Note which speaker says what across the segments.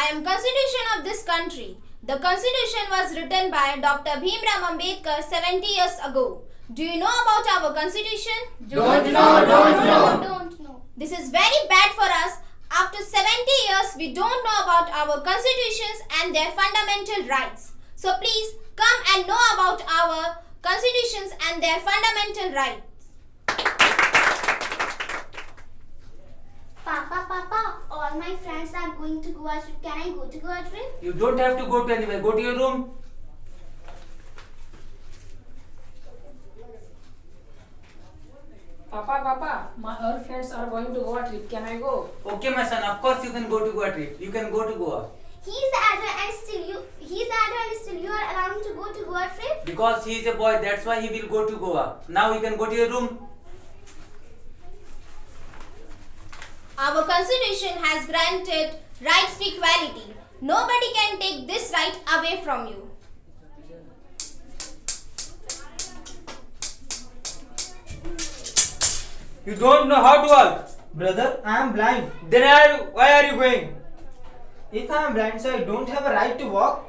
Speaker 1: I am Constitution of this country. The Constitution was written by Dr. Bhimrao Ambedkar 70 years ago. Do you know about our Constitution?
Speaker 2: Don't know.
Speaker 1: This is very bad for us. After 70 years, we don't know about our constitutions and their fundamental rights. So please come and know about our constitutions and their fundamental rights.
Speaker 3: Papa, all my friends are going to Goa trip. Can I go to Goa trip?
Speaker 2: You don't have to go to anywhere. Go to your room.
Speaker 4: Papa, our friends are going to Goa trip. Can I go?
Speaker 2: Okay, my son. Of course, you can go to Goa trip. You can go to Goa.
Speaker 3: He's adult and still you are allowing to go to Goa trip?
Speaker 2: Because he is a boy, that's why he will go to Goa. Now you can go to your room.
Speaker 1: Our constitution has granted rights to equality. Nobody can take this right away from you.
Speaker 5: You don't know how to walk.
Speaker 6: Brother, I am blind.
Speaker 5: Then why are you going?
Speaker 6: If I am blind, so I don't have a right to walk.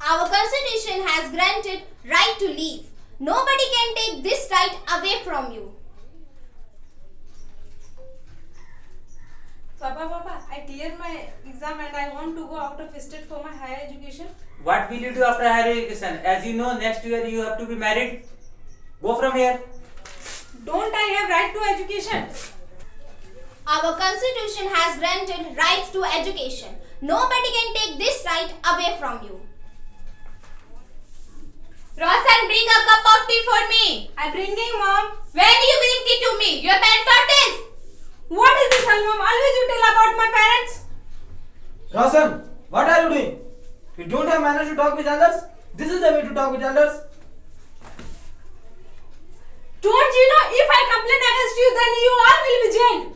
Speaker 1: Our constitution has granted right to leave. Nobody can take this right away from you.
Speaker 7: Papa, I cleared my exam and I want to go out of state for my higher education.
Speaker 2: What will you do after higher education? As you know, next year you have to be married. Go from here.
Speaker 7: Don't I have right to education?
Speaker 1: Our constitution has granted rights to education. Nobody can take this right away from you.
Speaker 8: Roshan, bring a cup of tea for me.
Speaker 7: I'm bringing, Mom.
Speaker 8: When you bring tea to me? Your parents are this.
Speaker 7: What is this, Mom? Always you tell about my parents.
Speaker 6: Roshan, what are you doing? You don't have manners to talk with others? This is the way to talk with others.
Speaker 7: Don't you know if I complain against you, then you all will be jailed.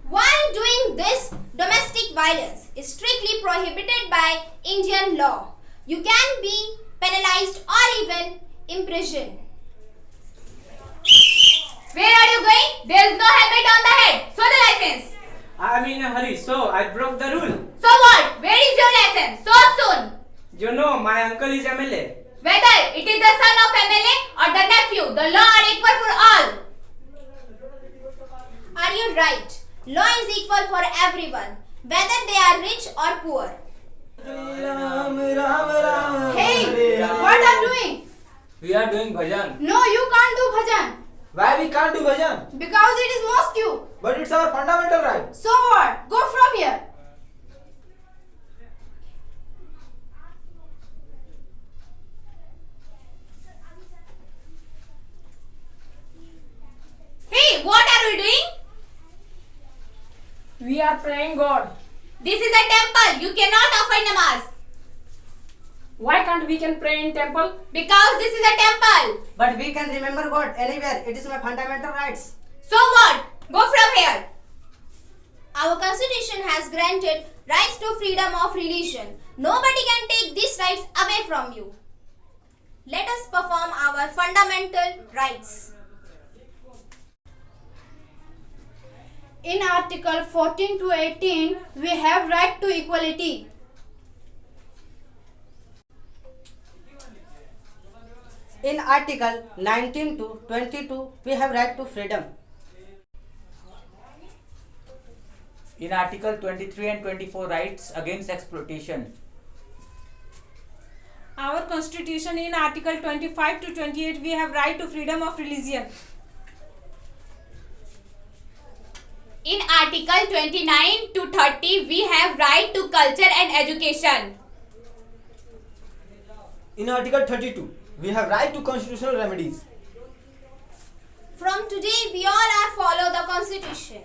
Speaker 1: While doing this, domestic violence is strictly prohibited by Indian law. You can be penalized or even imprisoned.
Speaker 8: Where are you going? There is no helmet on the head. Show the license.
Speaker 5: I am in a hurry, so I broke the rule.
Speaker 8: So what? Where is your license? Show soon.
Speaker 5: You know, my uncle is MLA.
Speaker 8: Whether it is the son of MLA or the nephew, the law are equal for all.
Speaker 1: Are you right? Law is equal for everyone, whether they are rich or poor.
Speaker 7: Hey, what are you doing?
Speaker 5: We are doing bhajan.
Speaker 7: No, you can't do bhajan.
Speaker 6: Why we can't do bhajan?
Speaker 7: Because it is mosque.
Speaker 6: But it's our fundamental right.
Speaker 7: So what? Go from here.
Speaker 8: Hey, what are you doing?
Speaker 4: We are praying God.
Speaker 8: This is a temple. You cannot offer namaz.
Speaker 4: Why can't we can pray in temple?
Speaker 8: Because this is a temple.
Speaker 9: But we can remember God anywhere. It is my fundamental rights.
Speaker 8: So what? Go from here.
Speaker 1: Our constitution has granted rights to freedom of religion. Nobody can take these rights away from you. Let us perform our fundamental rights.
Speaker 7: In Article 14 to 18, we have right to equality.
Speaker 9: In Article 19 to 22, we have right to freedom.
Speaker 2: In Article 23 and 24, rights against exploitation.
Speaker 7: Our constitution in Article 25 to 28, we have right to freedom of religion.
Speaker 8: In Article 29 to 30, we have right to culture and education.
Speaker 6: In Article 32, we have right to constitutional remedies.
Speaker 1: From today, we all are follow the constitution.